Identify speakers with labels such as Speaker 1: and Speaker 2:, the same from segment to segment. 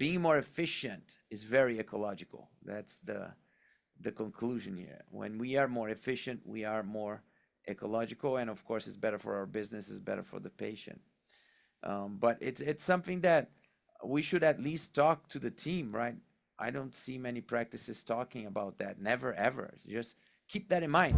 Speaker 1: being more efficient is very ecological. That's the conclusion here. When we are more efficient, we are more ecological, and of course, it's better for our business, it's better for the patient. But it's something that we should at least talk to the team, right? I don't see many practices talking about that. Never ever. Just keep that in mind.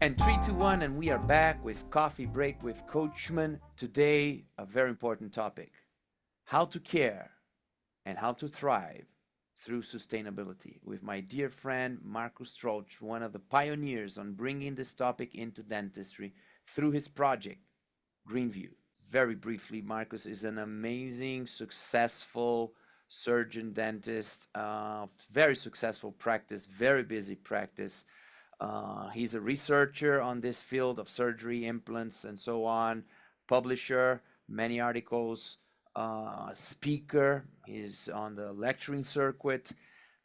Speaker 1: And 3, 2, 1, and we are back with Coffee Break with Coachman. Today, a very important topic: how to care and how to thrive through sustainability, with my dear friend Markus Tröltzsch, one of the pioneers on bringing this topic into dentistry through his project, Greenviu. Very briefly, Markus is an amazing, successful surgeon dentist, very successful practice, very busy practice. He's a researcher on this field of surgery, implants, and so on, publisher, many articles, speaker. He's on the lecturing circuit.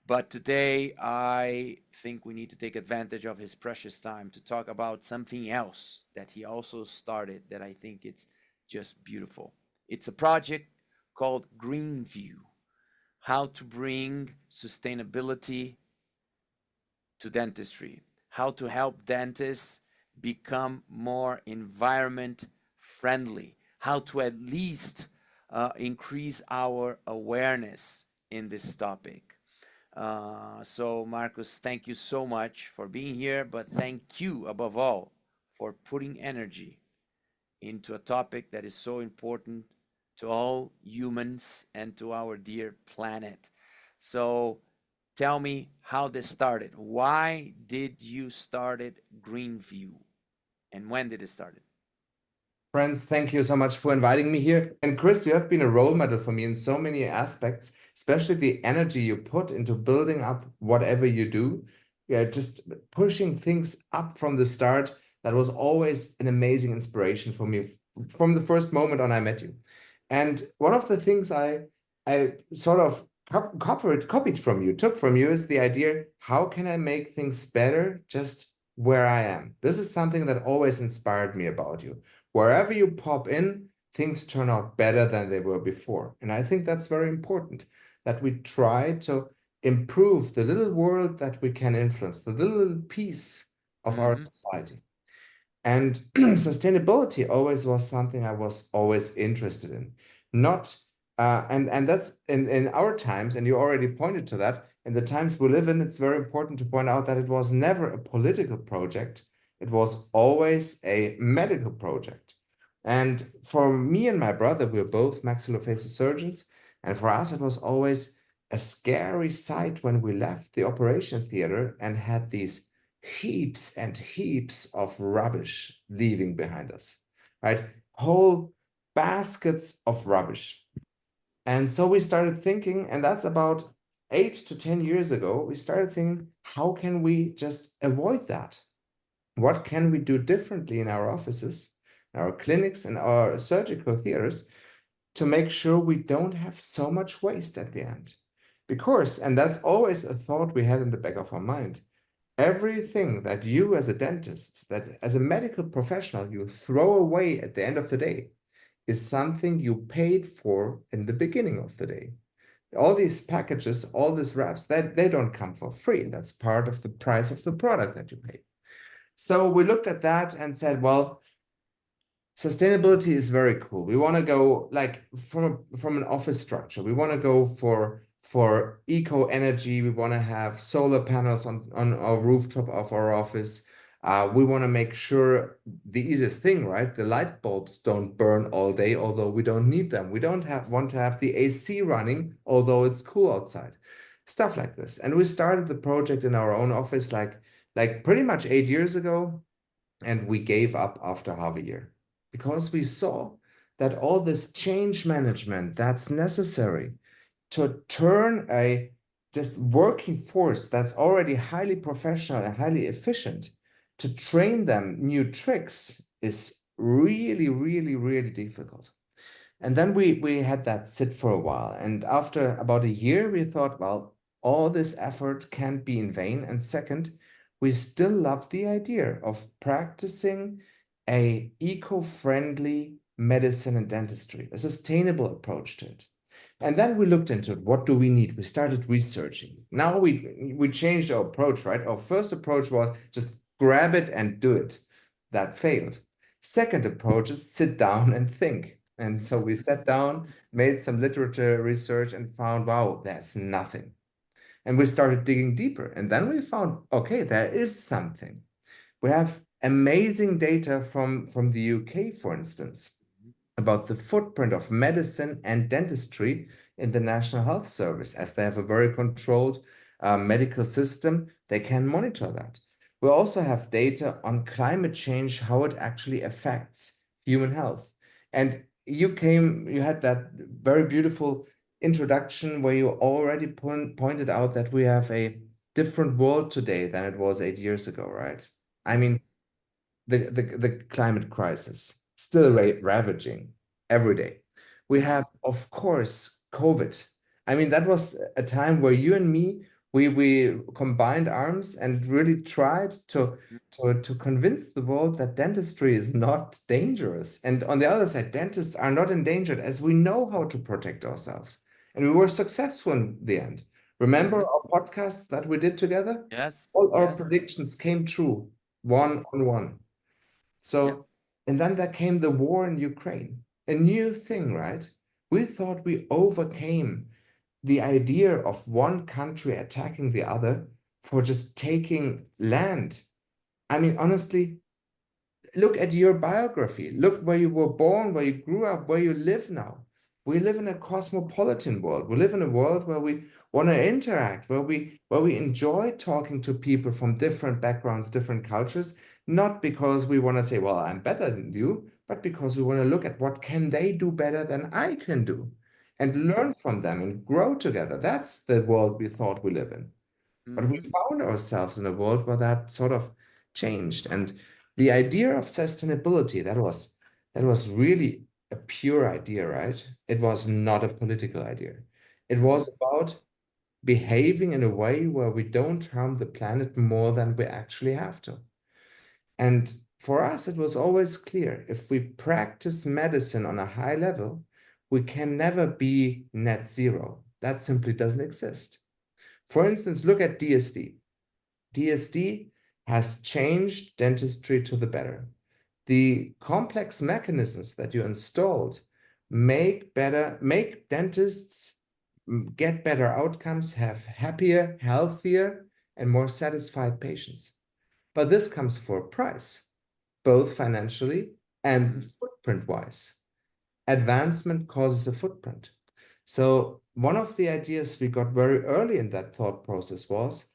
Speaker 1: But today, I think we need to take advantage of his precious time to talk about something else that he also started that I think it's just beautiful. It's a project called Greenviu, how to bring sustainability to dentistry, how to help dentists become more environment friendly, how to at least increase our awareness in this topic. So Markus, thank you so much for being here, but thank you above all for putting energy into a topic that is so important to all humans and to our dear planet. So tell me how this started. Why did you start Greenviu, and when did it start?
Speaker 2: Friends, thank you so much for inviting me here. And Chris, you have been a role model for me in so many aspects, especially the energy you put into building up whatever you do. Yeah, just pushing things up from the start. That was always an amazing inspiration for me from the first moment on I met you. And one of the things I sort of copied from you, took from you, is the idea, how can I make things better just where I am? This is something that always inspired me about you. Wherever you pop in, things turn out better than they were before. And I think that's very important, that we try to improve the little world that we can influence, the little piece of our society. And sustainability always was something I was always interested in. Not, and that's in our times, and you already pointed to that, in the times we live in, it's very important to point out that it was never a political project. It was always a medical project. And for me and my brother, we were both maxillofacial surgeons. And for us, it was always a scary sight when we left the operation theater and had these heaps and heaps of rubbish leaving behind us, right? Whole baskets of rubbish. And so we started thinking, and that's about 8 to 10 years ago, we started thinking, how can we just avoid that? What can we do differently in our offices, our clinics, and our surgical theaters to make sure we don't have so much waste at the end? Because, and that's always a thought we had in the back of our mind, everything that you as a dentist, that as a medical professional, you throw away at the end of the day is something you paid for in the beginning of the day. All these packages, all these wraps, they don't come for free. That's part of the price of the product that you pay. So we looked at that and said, well, sustainability is very cool. We want to go like from an office structure. We want to go for eco energy. We want to have solar panels on our rooftop of our office. We want to make sure the easiest thing, right? The light bulbs don't burn all day, although we don't need them. We don't want to have the AC running, although it's cool outside. Stuff like this. And we started the project in our own office like pretty much 8 years ago, and we gave up after half a year because we saw that all this change management that's necessary to turn a just working force that's already highly professional and highly efficient, to train them new tricks is really, really, really difficult. And then we had that sit for a while. And after about a year, we thought, well, all this effort can't be in vain. And second, we still love the idea of practicing a eco-friendly medicine and dentistry, a sustainable approach to it. And then we looked into it. What do we need? We started researching. Now we changed our approach, right? Our first approach was just grab it and do it. That failed. Second approach is sit down and think. And so we sat down, made some literature research, and found, wow, there's nothing. And we started digging deeper. And then we found, okay, there is something. We have amazing data from the UK, for instance, about the footprint of medicine and dentistry in the National Health Service. As they have a very controlled medical system, they can monitor that. We also have data on climate change, how it actually affects human health. And you had that very beautiful introduction where you already pointed out that we have a different world today than it was 8 years ago, right? I mean, the climate crisis still ravaging every day. We have, of course, COVID. I mean, that was a time where you and me, we combined arms and really tried to convince the world that dentistry is not dangerous. And on the other side, dentists are not endangered as we know how to protect ourselves. And we were successful in the end. Remember our podcast that we did together?
Speaker 1: Yes.
Speaker 2: All our
Speaker 1: Yes.
Speaker 2: predictions came true,
Speaker 1: Yep.
Speaker 2: one on one.
Speaker 1: Yep.
Speaker 2: So, and then there came the war in Ukraine, a new thing, right? We thought we overcame the idea of one country attacking the other for just taking land. I mean, honestly, look at your biography. Look where you were born, where you grew up, where you live now. We live in a cosmopolitan world. We live in a world where we want to interact, where we enjoy talking to people from different backgrounds, different cultures, not because we want to say, well, I'm better than you, but because we want to look at what can they do better than I can do and learn from them and grow together. That's the world we thought we live in. But we
Speaker 1: Mm-hmm.
Speaker 2: found ourselves in a world where that sort of changed. And the idea of sustainability, that was really a pure idea, right? It was not a political idea. It
Speaker 1: Mm-hmm.
Speaker 2: was about behaving in a way where we don't harm the planet more than we actually have to. And for us, it was always clear if we practice medicine on a high level, we can never be net zero. That simply doesn't exist. For instance, look at DSD. DSD has changed dentistry to the better. The complex mechanisms that you installed make dentists get better outcomes, have happier, healthier, and more satisfied patients. But this comes for a price, both financially
Speaker 1: Mm-hmm.
Speaker 2: and footprint-wise. Advancement causes a footprint. So one of the ideas we got very early in that thought process was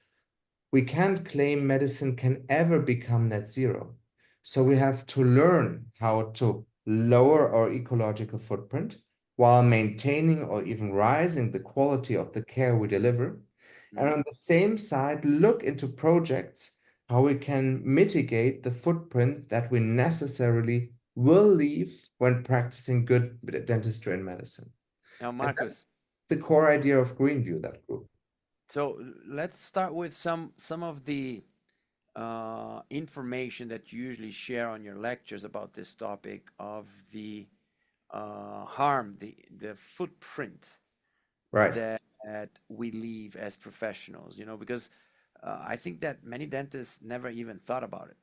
Speaker 2: we can't claim medicine can ever become net zero. So we have to learn how to lower our ecological footprint while maintaining or even rising the quality of the care we deliver. And
Speaker 1: Mm-hmm.
Speaker 2: on the same side, look into projects how we can mitigate the footprint that we necessarily will leave when practicing good dentistry and medicine.
Speaker 1: Now,
Speaker 2: And that's
Speaker 1: Marcus,
Speaker 2: the core idea of Greenviu, that group.
Speaker 1: so let's start with some of the information that you usually share on your lectures about this topic of the harm, the footprint
Speaker 2: Right.
Speaker 1: that we leave as professionals, because I think that many dentists never even thought about it.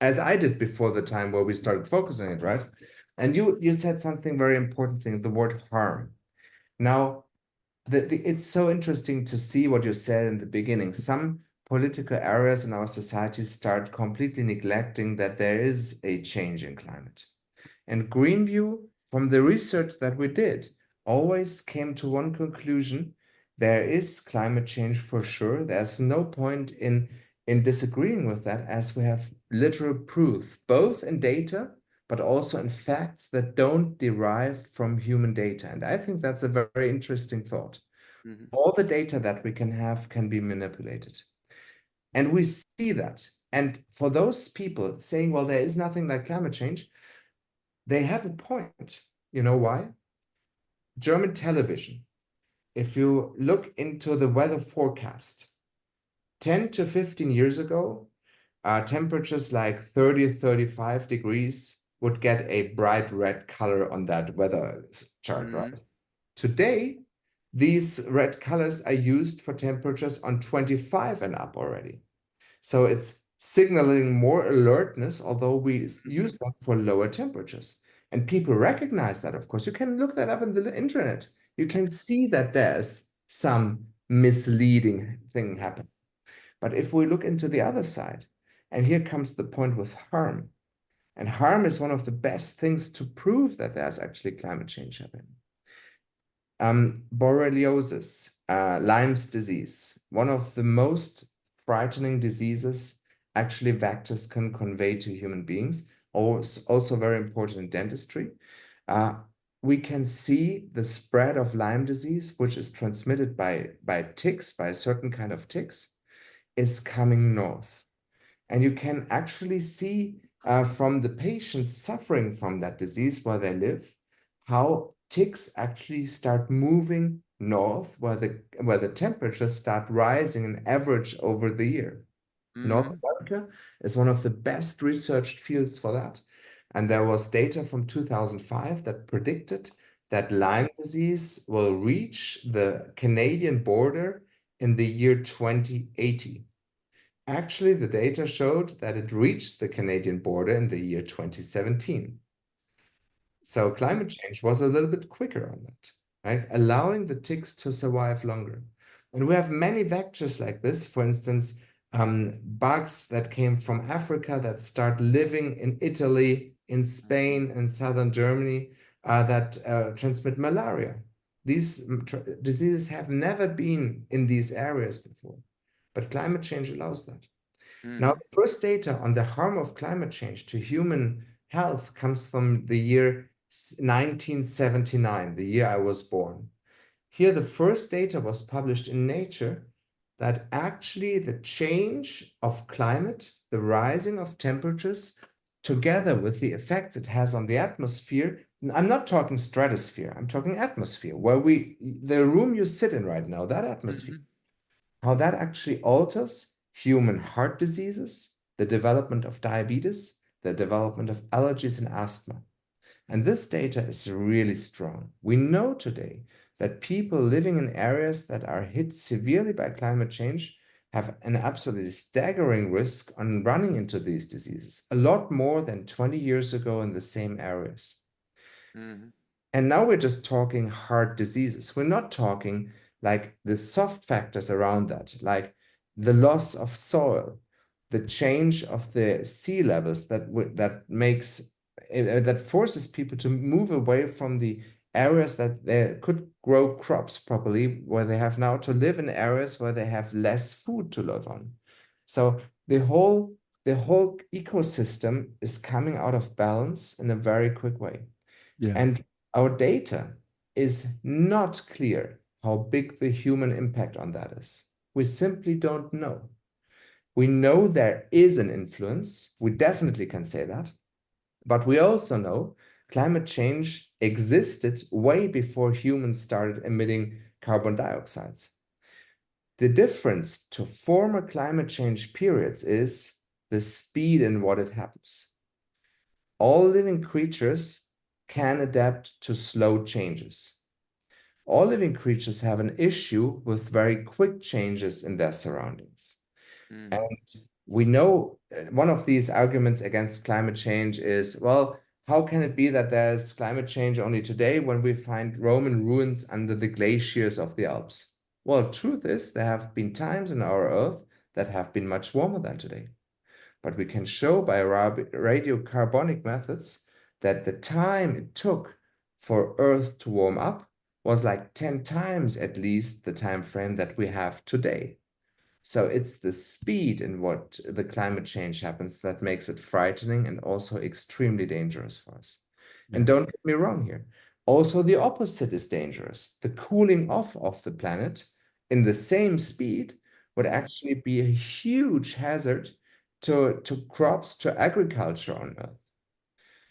Speaker 2: As I did before the time where we started focusing it, right? And you said something very important thing, the word harm. Now, it's so interesting to see what you said in the beginning. Some political areas in our society start completely neglecting that there is a change in climate. And Greenviu, from the research that we did, always came to one conclusion. There is climate change for sure. There's no point in disagreeing with that as we have literal proof, both in data, but also in facts that don't derive from human data. And I think that's a very interesting thought.
Speaker 1: Hmm.
Speaker 2: All the data that we can have can be manipulated. And we see that. And for those people saying, well, there is nothing like climate change, they have a point. You know why? German television. If you look into the weather forecast, 10 to 15 years ago, temperatures like 30, 35 degrees would get a bright red color on that weather chart, right? Today, these red colors are used for temperatures on 25 and up already. So it's signaling more alertness, although we use them for lower temperatures. And people recognize that, of course. You can look that up in the internet. You can see that there's some misleading thing happening. But if we look into the other side, and here comes the point with harm, and harm is one of the best things to prove that there's actually climate change happening. Borreliosis, Lyme's disease, one of the most frightening diseases actually vectors can convey to human beings, also very important in dentistry. We can see the spread of Lyme disease, which is transmitted by ticks, by a certain kind of ticks, is coming north. And you can actually see from the patients suffering from that disease where they live, how ticks actually start moving north, where the temperatures start rising in average over the year. North America is one of the best researched fields for that. And there was data from 2005 that predicted that Lyme disease will reach the Canadian border in the year 2080. Actually, the data showed that it reached the Canadian border in the year 2017. So climate change was a little bit quicker on that, right? Allowing the ticks to survive longer. And we have many vectors like this. For instance, bugs that came from Africa that start living in Italy, in Spain, and southern Germany that transmit malaria. These diseases have never been in these areas before, but climate change allows that. Now, the first data on the harm of climate change to human health comes from the year 1979, the year I was born. Here, the first data was published in Nature that actually the change of climate, the rising of temperatures, together with the effects it has on the atmosphere, and I'm not talking stratosphere, I'm talking atmosphere, where the room you sit in right now, that atmosphere, how that actually alters human heart diseases, the development of diabetes, the development of allergies and asthma. And this data is really strong. We know today that people living in areas that are hit severely by climate change have an absolutely staggering risk on running into these diseases, a lot more than 20 years ago in the same areas. And now we're just talking heart diseases. We're not talking like the soft factors around that, like the loss of soil, the change of the sea levels that forces people to move away from the areas that they could grow crops properly, where they have now to live in areas where they have less food to live on. So the whole ecosystem is coming out of balance in a very quick way.
Speaker 3: Yeah.
Speaker 2: And our data is not clear how big the human impact on that is. We simply don't know. We know there is an influence. We definitely can say that. But we also know climate change existed way before humans started emitting carbon dioxides. The difference to former climate change periods is the speed in what it happens. All living creatures can adapt to slow changes. All living creatures have an issue with very quick changes in their surroundings. And we know one of these arguments against climate change is, well, how can it be that there's climate change only today when we find Roman ruins under the glaciers of the Alps? Well, truth is, there have been times in our Earth that have been much warmer than today. But we can show by radiocarbonic methods that the time it took for Earth to warm up was like 10 times at least the time frame that we have today. So it's the speed in what the climate change happens that makes it frightening and also extremely dangerous for us.
Speaker 3: Yeah.
Speaker 2: And don't get me wrong here. Also, the opposite is dangerous. The cooling off of the planet in the same speed would actually be a huge hazard to crops, to agriculture on Earth.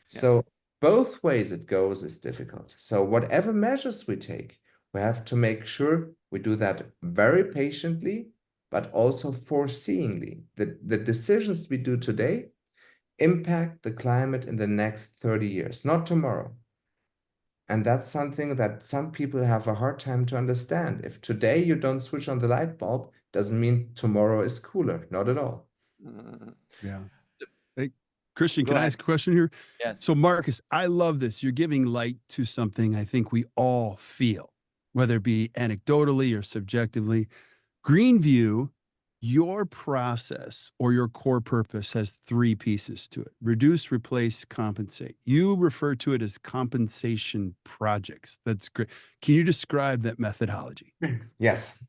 Speaker 2: So both ways it goes is difficult. So whatever measures we take, we have to make sure we do that very patiently, but also foreseeingly. The decisions we do today impact the climate in the next 30 years, not tomorrow. And that's something that some people have a hard time to understand. If today you don't switch on the light bulb, doesn't mean tomorrow is cooler, not at all.
Speaker 3: Yeah. Hey, Christian,
Speaker 1: Go
Speaker 3: can I
Speaker 1: ahead.
Speaker 3: ask a question here?
Speaker 1: Yes.
Speaker 3: So, Markus, I love this. You're giving light to something I think we all feel, whether it be anecdotally or subjectively. Greenviu, your process or your core purpose has three pieces to it: reduce, replace, compensate. You refer to it as compensation projects. That's great. Can you describe that methodology?
Speaker 2: Yes.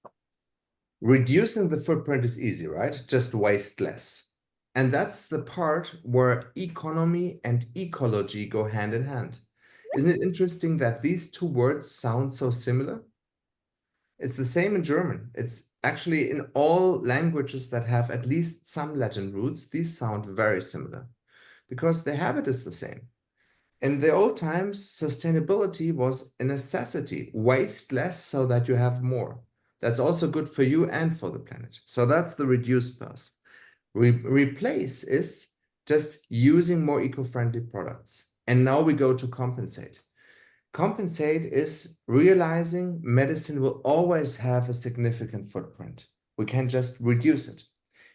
Speaker 2: Reducing the footprint is easy, right? Just waste less. And that's the part where economy and ecology go hand in hand. Isn't it interesting that these two words sound so similar? It's the same in German. It's actually in all languages that have at least some Latin roots, these sound very similar because the habit is the same. In the old times, sustainability was a necessity. Waste less so that you have more. That's also good for you and for the planet. So that's the reduce path. Replace is just using more eco-friendly products. And now we go to compensate. Compensate is realizing medicine will always have a significant footprint. We can just reduce it.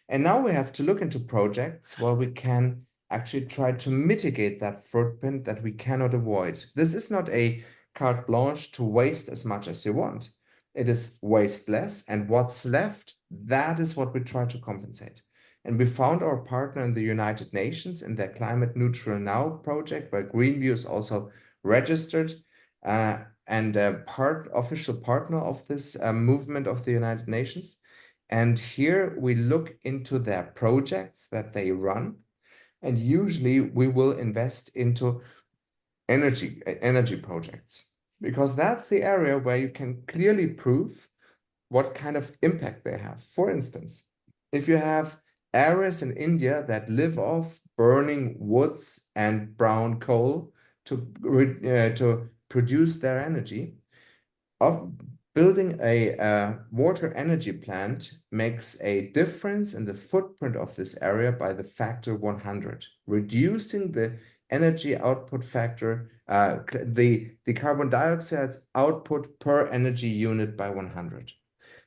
Speaker 2: And now we have to look into projects where we can actually try to mitigate that footprint that we cannot avoid. This is not a carte blanche to waste as much as you want. It is waste less, and what's left, that is what we try to compensate. And we found our partner in the United Nations in their Climate Neutral Now project, where Greenviu is also registered and a official partner of this movement of the United Nations. And here we look into their projects that they run. And usually we will invest into energy projects, because that's the area where you can clearly prove what kind of impact they have. For instance, if you have areas in India that live off burning woods and brown coal to produce their energy, building a water energy plant makes a difference in the footprint of this area by the factor 100, reducing the energy output factor, the carbon dioxide output per energy unit by 100.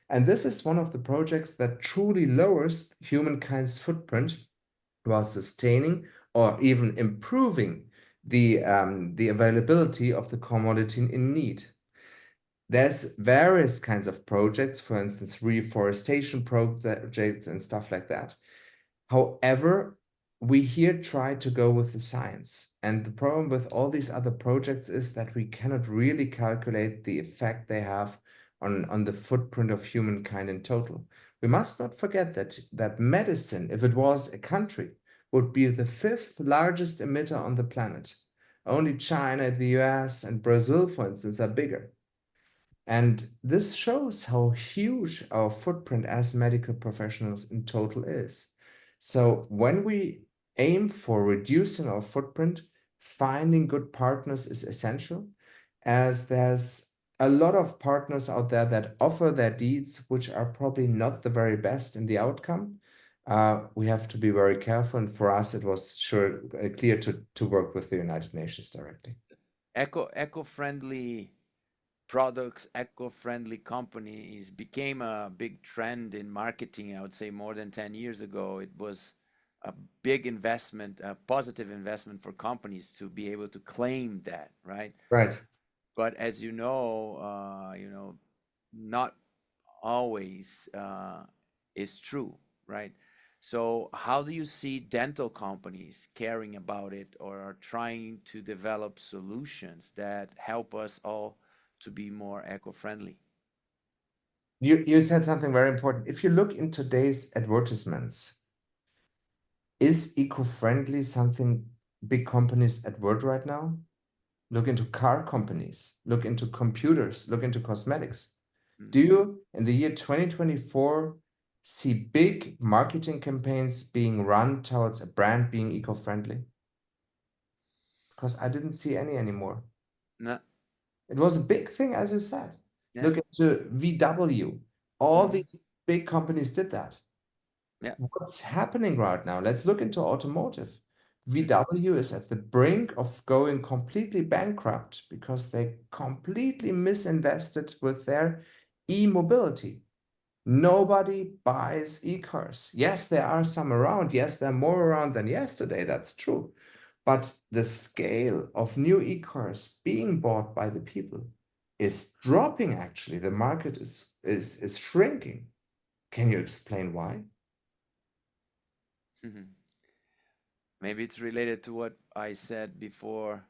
Speaker 2: And this is one of the projects that truly lowers humankind's footprint while sustaining or even improving the availability of the commodity in need. There's various kinds of projects, for instance, reforestation projects and stuff like that. However, we here try to go with the science. And the problem with all these other projects is that we cannot really calculate the effect they have on the footprint of humankind in total. We must not forget that medicine, if it was a country, would be the 5th largest emitter on the planet. Only China, the US, and Brazil, for instance, are bigger. And this shows how huge our footprint as medical professionals in total is. So when we aim for reducing our footprint, finding good partners is essential, as there's a lot of partners out there that offer their deeds, which are probably not the very best in the outcome. We have to be very careful. And for us, it was clear to work with the United Nations directly.
Speaker 1: Eco-friendly products, eco-friendly companies became a big trend in marketing. I would say more than 10 years ago, it was a big investment, a positive investment for companies to be able to claim that, right?
Speaker 2: Right.
Speaker 1: But as you know, not always is true, right? So how do you see dental companies caring about it or are trying to develop solutions that help us all to be more eco-friendly?
Speaker 2: You said something very important. If you look in today's advertisements, is eco-friendly something big companies advert right now? Look into car companies, look into computers, look into cosmetics. Do you, in the year 2024, see big marketing campaigns being run towards a brand being eco-friendly? Because I didn't see any anymore.
Speaker 1: No.
Speaker 2: It was a big thing, as you said.
Speaker 1: Yeah.
Speaker 2: Look into VW. All these big companies did that.
Speaker 1: Yeah.
Speaker 2: What's happening right now? Let's look into automotive. VW is at the brink of going completely bankrupt because they completely misinvested with their e-mobility. Nobody buys e-cars. Yes, there are some around. Yes, there are more around than yesterday. That's true. But the scale of new e-cars being bought by the people is dropping, actually. The market is shrinking. Can you explain why?
Speaker 1: Maybe it's related to what I said before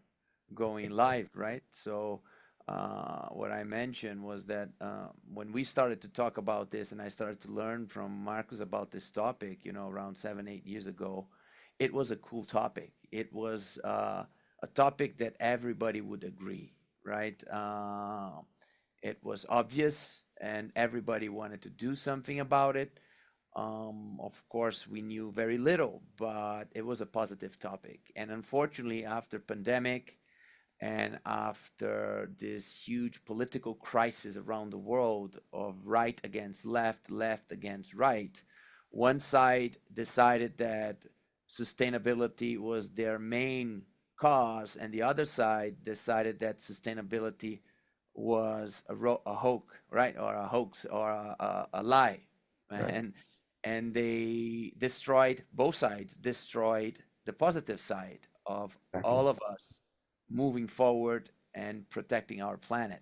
Speaker 1: going live, right? So, what I mentioned was that when we started to talk about this, and I started to learn from Markus about this topic, around 7, 8 years ago, it was a cool topic. It was a topic that everybody would agree, right? It was obvious, and everybody wanted to do something about it. Of course, we knew very little, but it was a positive topic. And unfortunately, after pandemic and after this huge political crisis around the world of right against left, left against right, one side decided that sustainability was their main cause, and the other side decided that sustainability was a hoax, right, or a hoax, or a lie,
Speaker 2: Right.
Speaker 1: and they destroyed, both sides destroyed the positive side of
Speaker 2: Exactly.
Speaker 1: all of us moving forward and protecting our planet.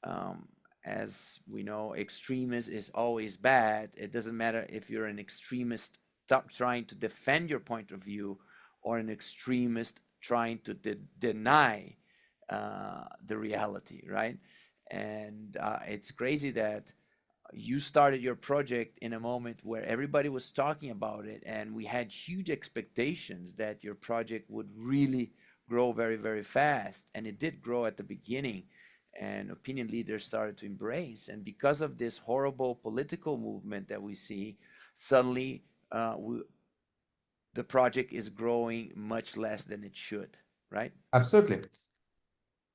Speaker 1: Um, as we know, extremist is always bad. It doesn't matter if you're an extremist trying to defend your point of view, or an extremist trying to deny the reality, right? And it's crazy that you started your project in a moment where everybody was talking about it, and we had huge expectations that your project would really grow very, very fast. And it did grow at the beginning, and opinion leaders started to embrace. And because of this horrible political movement that we see, suddenly the project is growing much less than it should, right?
Speaker 2: Absolutely.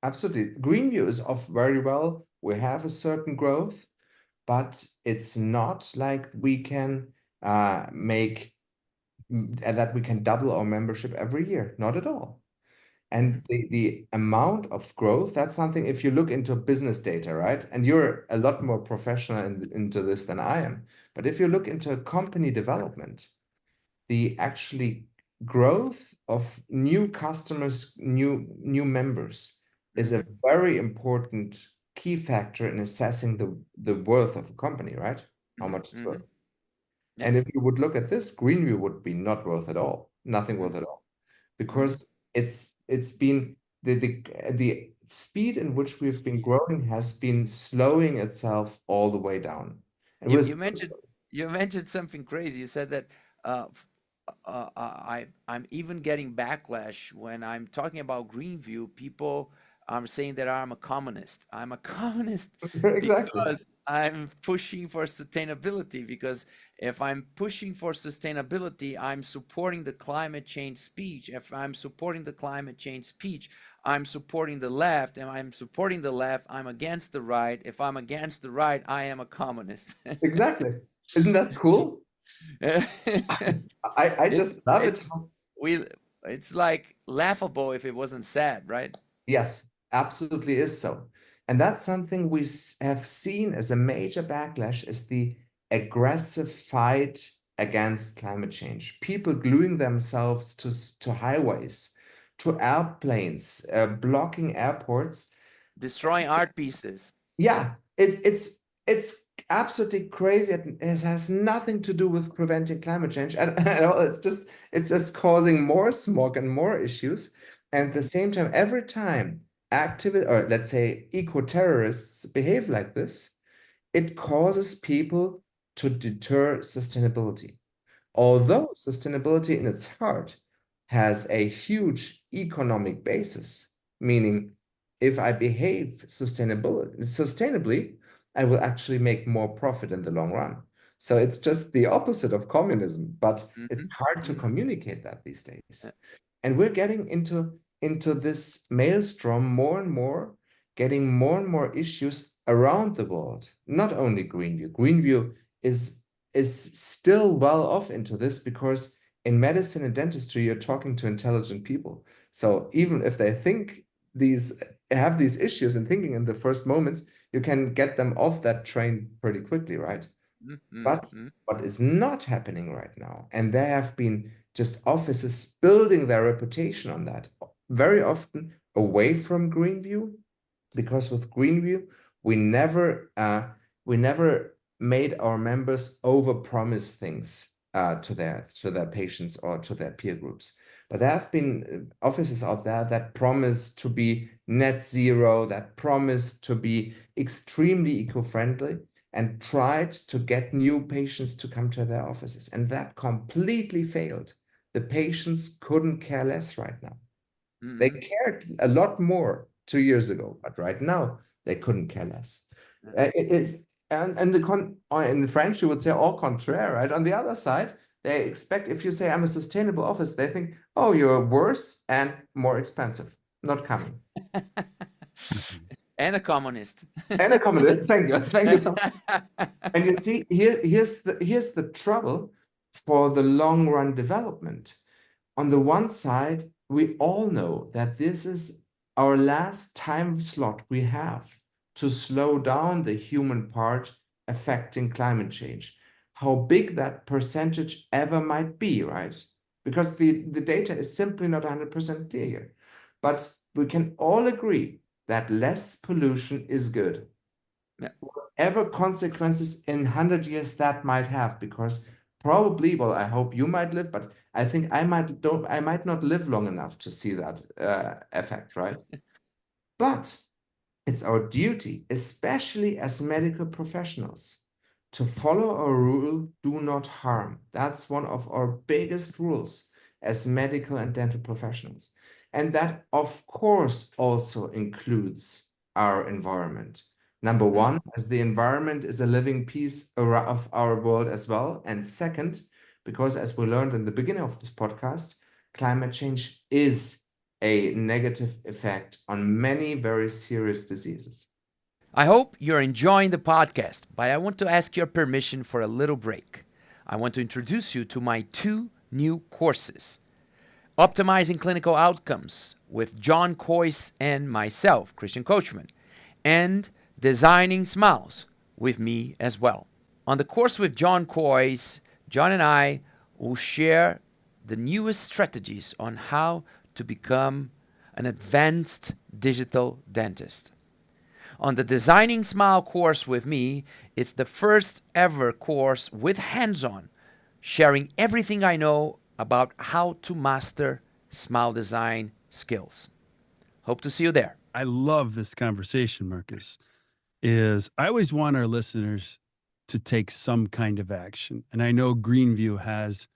Speaker 2: Absolutely. Greenview is off very well. We have a certain growth, but it's not like we can make that we can double our membership every year. Not at all. And the amount of growth, that's something, if you look into business data, right? And you're a lot more professional into this than I am. But if you look into company development, the actually growth of new customers, new members is a very important key factor in assessing the worth of a company, right? How much it's worth.
Speaker 1: Yeah.
Speaker 2: And if you would look at this, Greenview would be not worth at all, nothing worth at all, because it's been the speed in which we've been growing has been slowing itself all the way down. And
Speaker 1: You,
Speaker 2: we're
Speaker 1: you mentioned you mentioned something crazy. You said that I'm even getting backlash when I'm talking about Greenview. People are saying that I'm a communist. I'm a communist
Speaker 2: exactly.
Speaker 1: because I'm pushing for sustainability. Because if I'm pushing for sustainability, I'm supporting the climate change speech. If I'm supporting the climate change speech, I'm supporting the left. And I'm supporting the left, I'm against the right. If I'm against the right, I am a communist.
Speaker 2: Exactly. Isn't that cool? I
Speaker 1: It's
Speaker 2: just love it.
Speaker 1: it's we it's like laughable if it wasn't sad, right?
Speaker 2: Yes, absolutely is so. And that's something we have seen as a major backlash is the aggressive fight against climate change. People gluing themselves to highways, to airplanes, blocking airports.
Speaker 1: Destroying art pieces.
Speaker 2: Yeah, it's absolutely crazy. It has nothing to do with preventing climate change at all. It's just causing more smog and more issues. And at the same time, every time activist, or let's say eco-terrorists behave like this, it causes people to deter sustainability. Although sustainability in its heart has a huge economic basis, meaning if I behave sustainably, I will actually make more profit in the long run. So it's just the opposite of communism, but it's hard to communicate that these days. And we're getting into this maelstrom more and more, getting more and more issues around the world, not only Greenview. Greenview is still well off into this because in medicine and dentistry, you're talking to intelligent people. So even if they have these issues and thinking in the first moments, you can get them off that train pretty quickly, right? But what is not happening right now, and there have been just offices building their reputation on that, very often away from Greenviu, because with Greenviu, we never made our members overpromise things to their patients or to their peer groups. But there have been offices out there that promise to be net zero, that promise to be extremely eco-friendly, and tried to get new patients to come to their offices. And that completely failed. The patients couldn't care less right now. They cared a lot more 2 years ago, but right now they couldn't care less. It is, and in French you would say au contraire, right? On the other side, they expect, if you say I'm a sustainable office, they think, oh, you're worse and more expensive, not coming.
Speaker 1: And a communist.
Speaker 2: And a communist. Thank you so much. And you see, here's the trouble for the long run development. On the one side, we all know that this is our last time slot we have to slow down the human part affecting climate change. How big that percentage ever might be, right? Because the data is simply not 100% clear here. But we can all agree that less pollution is good.
Speaker 1: Yeah.
Speaker 2: Whatever consequences in 100 years that might have, because probably, well, I hope you might live, but I think I might not live long enough to see that effect, right? But it's our duty, especially as medical professionals, to follow our rule, do not harm. That's one of our biggest rules as medical and dental professionals. And that, of course, also includes our environment. Number one, as the environment is a living piece of our world as well. And second, because as we learned in the beginning of this podcast, climate change is a negative effect on many very serious diseases.
Speaker 1: I hope you're enjoying the podcast, but I want to ask your permission for a little break. I want to introduce you to my 2 new courses. Optimizing Clinical Outcomes with John Coyce and myself, Christian Coachman, and Designing Smiles with me as well. On the course with John Coyce, John and I will share the newest strategies on how to become an advanced digital dentist. On the Designing Smile course with me, it's the first ever course with hands-on, sharing everything I know about how to master smile design skills. Hope to see you there.
Speaker 3: I love this conversation, Markus. I always want our listeners to take some kind of action. And I know Greenviu has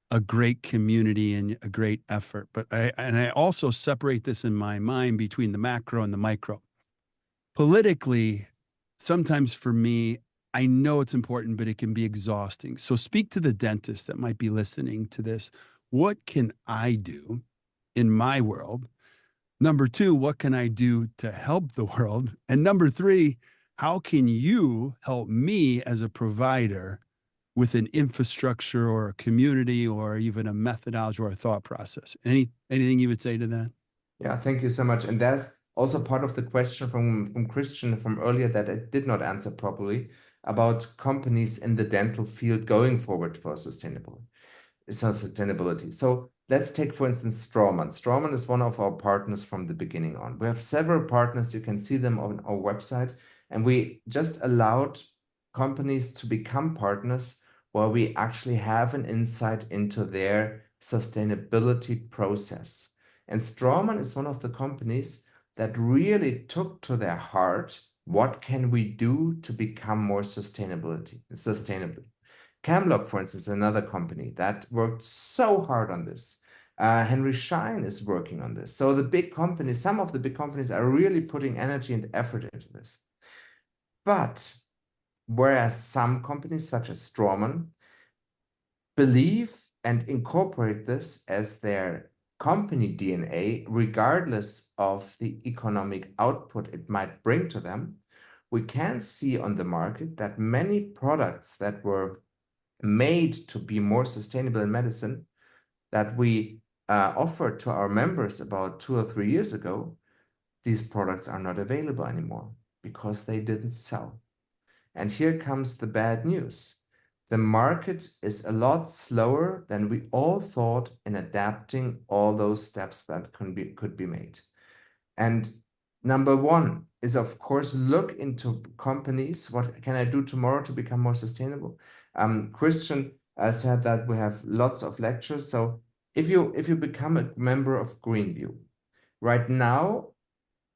Speaker 3: a great community and a great effort, but I also separate this in my mind between the macro and the micro. Politically, sometimes for me, I know it's important, but it can be exhausting. So speak to the dentist that might be listening to this. What can I do in my world? Number 2, what can I do to help the world? And number 3, how can you help me as a provider with an infrastructure or a community or even a methodology or a thought process? Anything you would say to that?
Speaker 2: Yeah, thank you so much. And there's also part of the question from Christian from earlier that I did not answer properly about companies in the dental field going forward for sustainability. So let's take, for instance, Strawman. Strawman is one of our partners from the beginning on. We have several partners. You can see them on our website. And we just allowed companies to become partners where we actually have an insight into their sustainability process. And Strawman is one of the companies that really took to their heart, what can we do to become more sustainable? Camlock, for instance, another company that worked so hard on this. Henry Schein is working on this. So the big companies, some of the big companies are really putting energy and effort into this. But whereas some companies such as Strawman believe and incorporate this as their company DNA, regardless of the economic output it might bring to them, we can see on the market that many products that were made to be more sustainable in medicine that we offered to our members about 2 or 3 years ago, these products are not available anymore because they didn't sell. And here comes the bad news. The market is a lot slower than we all thought in adapting all those steps that could be made. And number one is, of course, look into companies. What can I do tomorrow to become more sustainable? Christian said that we have lots of lectures. So if you become a member of Greenviu, right now,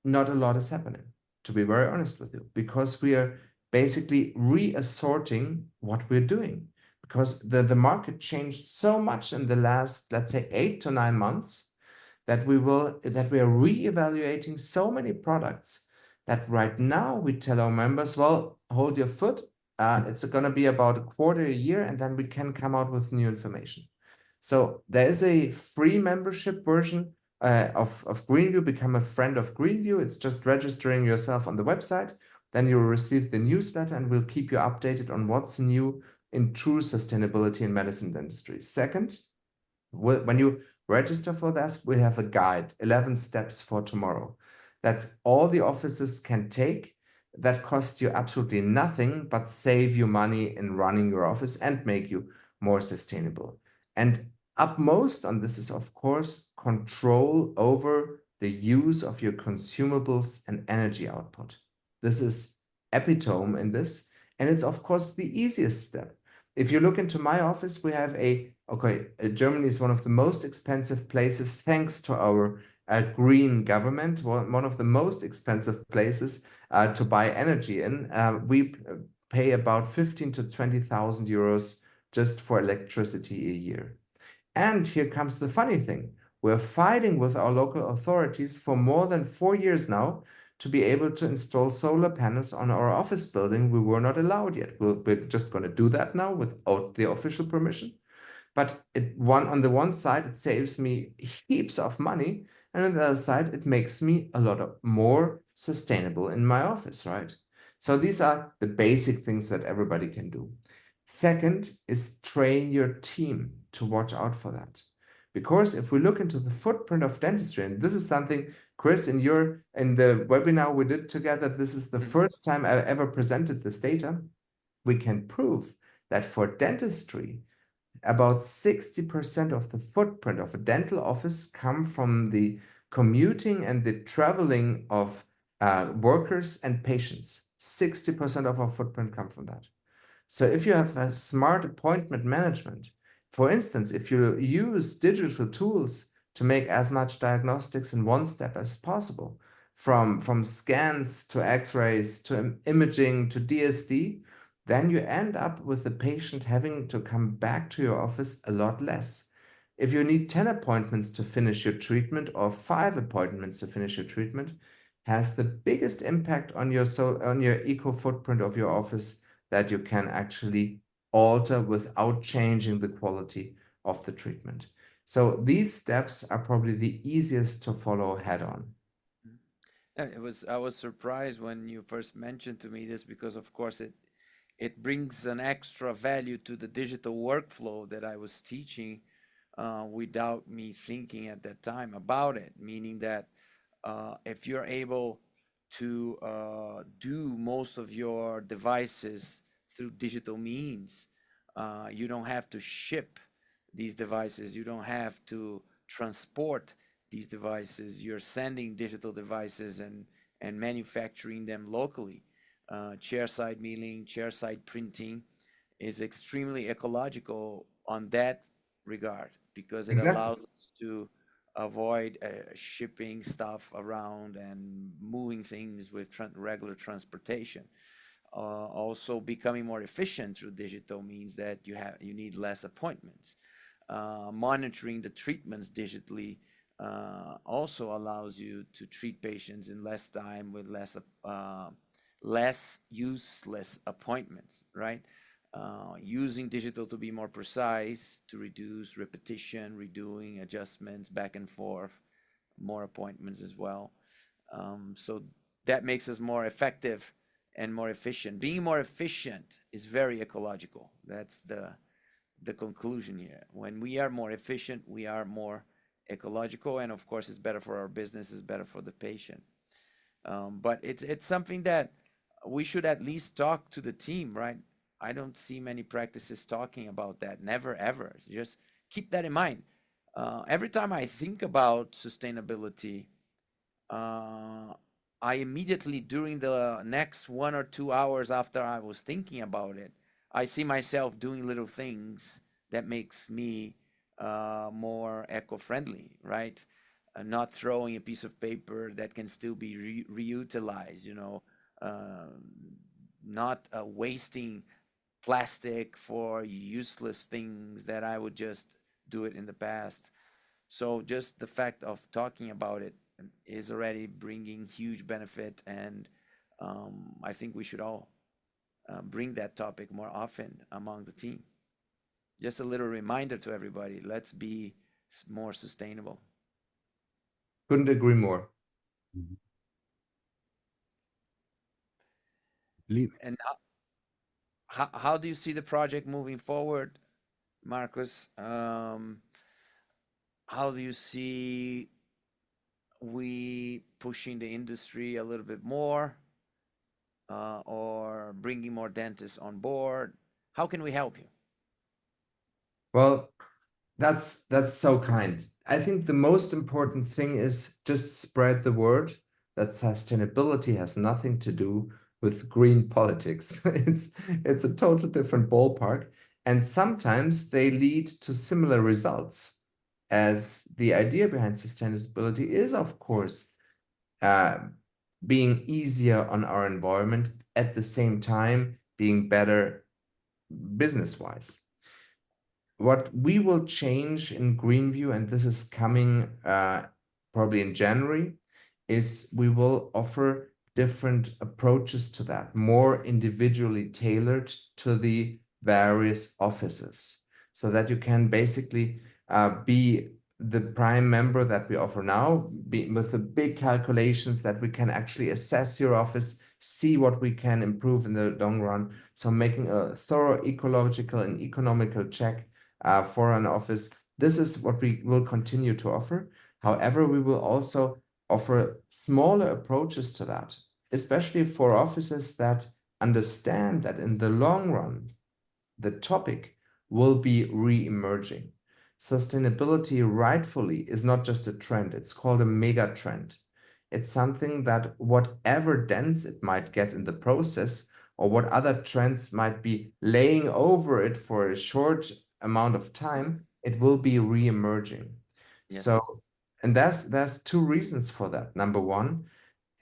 Speaker 2: not a lot is happening, to be very honest with you, because we are basically reassorting what we're doing, because the market changed so much in the last, let's say, 8 to 9 months, that we are re-evaluating so many products that right now we tell our members, well, hold your foot. It's going to be about a quarter a year, and then we can come out with new information. So there is a free membership version of Greenviu. Become a friend of Greenviu. It's just registering yourself on the website. Then you will receive the newsletter, and we'll keep you updated on what's new in true sustainability in medicine industry. Second, when you register for this, we have a guide, 11 steps for tomorrow, that all the offices can take, that cost you absolutely nothing, but save you money in running your office and make you more sustainable. And upmost on this is, of course, control over the use of your consumables and energy output. This is epitome in this, and it's, of course, the easiest step. If you look into my office, we have Germany is one of the most expensive places, thanks to our green government, one of the most expensive places to buy energy in. We pay about 15 to 20,000 euros just for electricity a year. And here comes the funny thing. We're fighting with our local authorities for more than 4 years now to be able to install solar panels on our office building. We were not allowed yet. We're just going to do that now without the official permission. But on the one side, it saves me heaps of money, and on the other side, it makes me a lot more sustainable in my office, right? So these are the basic things that everybody can do. Second is train your team to watch out for that. Because if we look into the footprint of dentistry, and this is something, Chris, in the webinar we did together, this is the first time I ever presented this data, we can prove that for dentistry, about 60% of the footprint of a dental office come from the commuting and the traveling of workers and patients. 60% of our footprint come from that. So if you have a smart appointment management, for instance, if you use digital tools to make as much diagnostics in one step as possible, from scans to x-rays to imaging to DSD, then you end up with the patient having to come back to your office a lot less. If you need 10 appointments to finish your treatment or 5 appointments to finish your treatment, has the biggest impact on your eco footprint of your office that you can actually alter without changing the quality of the treatment. So these steps are probably the easiest to follow head on.
Speaker 1: I was surprised when you first mentioned to me this, because of course it brings an extra value to the digital workflow that I was teaching without me thinking at that time about it. Meaning that if you're able to do most of your devices through digital means, you don't have to ship these devices, you don't have to transport these devices, you're sending digital devices and manufacturing them locally. Chairside milling, chairside printing is extremely ecological on that regard, because it allows us to avoid shipping stuff around and moving things with regular transportation. Also becoming more efficient through digital means that you need less appointments. Monitoring the treatments digitally also allows you to treat patients in less time with less useless appointments, right? Using digital to be more precise, to reduce repetition, redoing adjustments back and forth, more appointments as well. So that makes us more effective and more efficient. Being more efficient is very ecological. That's the conclusion here. When we are more efficient, we are more ecological, and of course, it's better for our business, it's better for the patient. But it's something that we should at least talk to the team, right? I don't see many practices talking about that. Never ever. Just keep that in mind. Every time I think about sustainability, I immediately, during the next 1 or 2 hours after I was thinking about it, I see myself doing little things that makes me more eco-friendly, right? Not throwing a piece of paper that can still be reutilized, not wasting plastic for useless things that I would just do it in the past. So just the fact of talking about it is already bringing huge benefit, and I think we should all bring that topic more often among the team. Just a little reminder to everybody, let's be more sustainable.
Speaker 2: Couldn't agree more.
Speaker 1: And how do you see the project moving forward, Markus? How do you see we pushing the industry a little bit more, or bringing more dentists on board? How can we help you?
Speaker 2: Well, that's so kind. I think the most important thing is just spread the word that sustainability has nothing to do with green politics. It's a total different ballpark, and sometimes they lead to similar results. As the idea behind sustainability is, of course, being easier on our environment, at the same time being better business-wise. What we will change in Greenviu, and this is coming probably in January, is we will offer different approaches to that, more individually tailored to the various offices, so that you can basically be the prime member that we offer now, with the big calculations that we can actually assess your office, see what we can improve in the long run. So making a thorough ecological and economical check for an office. This is what we will continue to offer. However, we will also offer smaller approaches to that, especially for offices that understand that in the long run, the topic will be re-emerging. Sustainability rightfully is not just a trend, it's called a mega trend. It's something that whatever dents it might get in the process, or what other trends might be laying over it for a short amount of time, it will be re-emerging.
Speaker 1: Yes.
Speaker 2: So, and there's two reasons for that. Number one,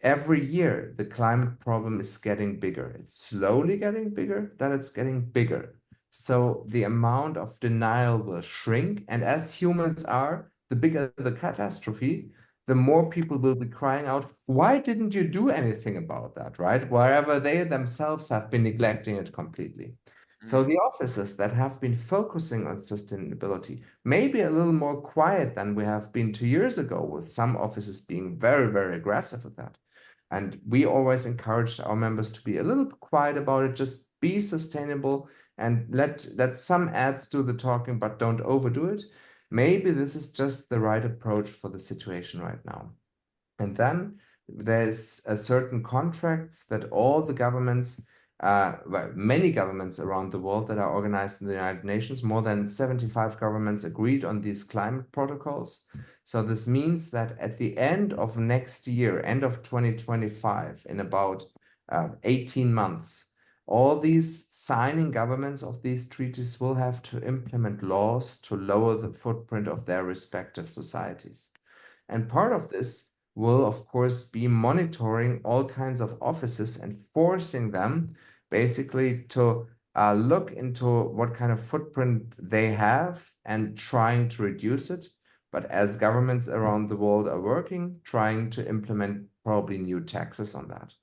Speaker 2: every year the climate problem is getting bigger. It's slowly getting bigger, then it's getting bigger. So the amount of denial will shrink, and as humans are, the bigger the catastrophe, the more people will be crying out, why didn't you do anything about that, right? Wherever they themselves have been neglecting it completely. So the offices that have been focusing on sustainability may be a little more quiet than we have been 2 years ago, with some offices being very, very aggressive with that. And we always encourage our members to be a little quiet about it, just be sustainable and let some ads do the talking, but don't overdo it. Maybe this is just the right approach for the situation right now. And then there's a certain contracts that all the governments, well, many governments around the world that are organized in the United Nations, more than 75 governments agreed on these climate protocols. So this means that at the end of next year, end of 2025, in about 18 months, all these signing governments of these treaties will have to implement laws to lower the footprint of their respective societies. And part of this will, of course, be monitoring all kinds of offices and forcing them basically to look into what kind of footprint they have and trying to reduce it. But as governments around the world are working, trying to implement probably new taxes on that.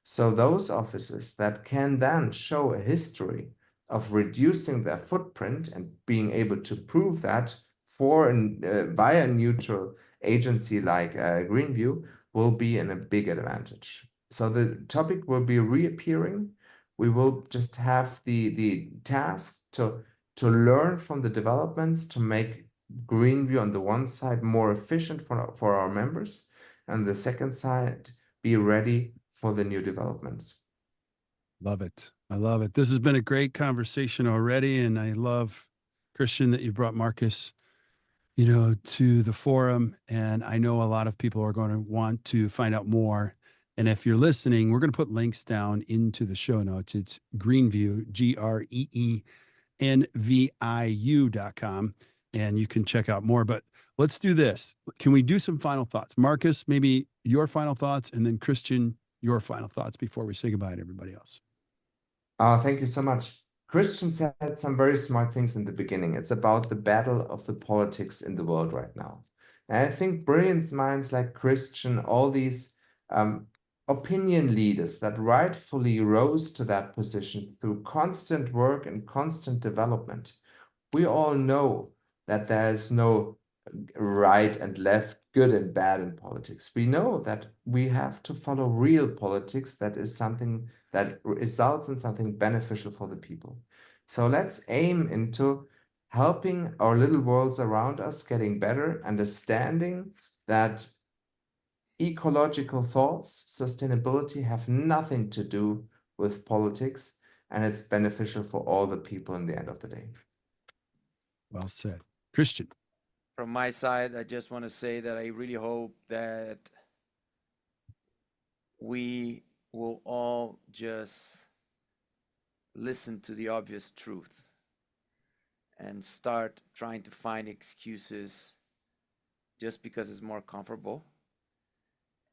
Speaker 2: So those offices that can then show a history of reducing their footprint and being able to prove that via a neutral agency like Greenviu will be in a big advantage. So the topic will be reappearing. We will just have the task to to learn from the developments to make Greenviu on the one side more efficient for our members, and the second side be ready for the new developments.
Speaker 3: Love it. I love it. This has been a great conversation already. And I love, Christian, that you brought Markus, to the forum. And I know a lot of people are going to want to find out more. And if you're listening, we're going to put links down into the show notes. It's Greenviu, GREENVIU.com. And you can check out more. But let's do this. Can we do some final thoughts? Markus, maybe your final thoughts, and then Christian, your final thoughts before we say goodbye to everybody else.
Speaker 2: Thank you so much. Christian said some very smart things in the beginning. It's about the battle of the politics in the world right now. And I think brilliant minds like Christian, all these opinion leaders that rightfully rose to that position through constant work and constant development. We all know that there is no right and left, good and bad in politics. We know that we have to follow real politics that is something that results in something beneficial for the people. So let's aim into helping our little worlds around us getting better, understanding that ecological thoughts, sustainability have nothing to do with politics, and it's beneficial for all the people in the end of the day.
Speaker 3: Well said. Christian.
Speaker 1: From my side, I just want to say that I really hope that we will all just listen to the obvious truth and start trying to find excuses just because it's more comfortable,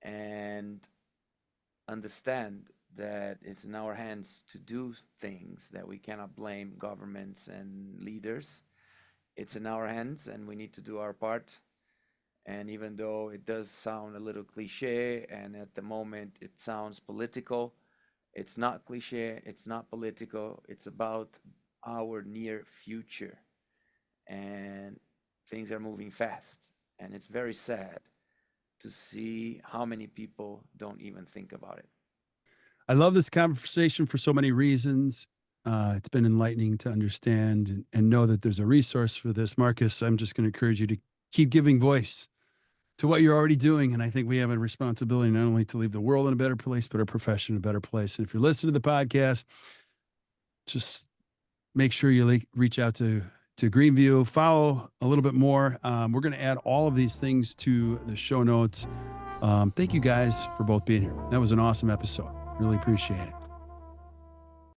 Speaker 1: and understand that it's in our hands to do things, that we cannot blame governments and leaders. It's in our hands, and we need to do our part. And even though it does sound a little cliche, and at the moment it sounds political, it's not cliche, it's not political, it's about our near future. And things are moving fast. And it's very sad to see how many people don't even think about it.
Speaker 3: I love this conversation for so many reasons. It's been enlightening to understand and know that there's a resource for this. Markus, I'm just going to encourage you to keep giving voice to what you're already doing. And I think we have a responsibility not only to leave the world in a better place, but our profession in a better place. And if you're listening to the podcast, just make sure you reach out to Greenviu, follow a little bit more. We're going to add all of these things to the show notes. Thank you guys for both being here. That was an awesome episode. Really appreciate it.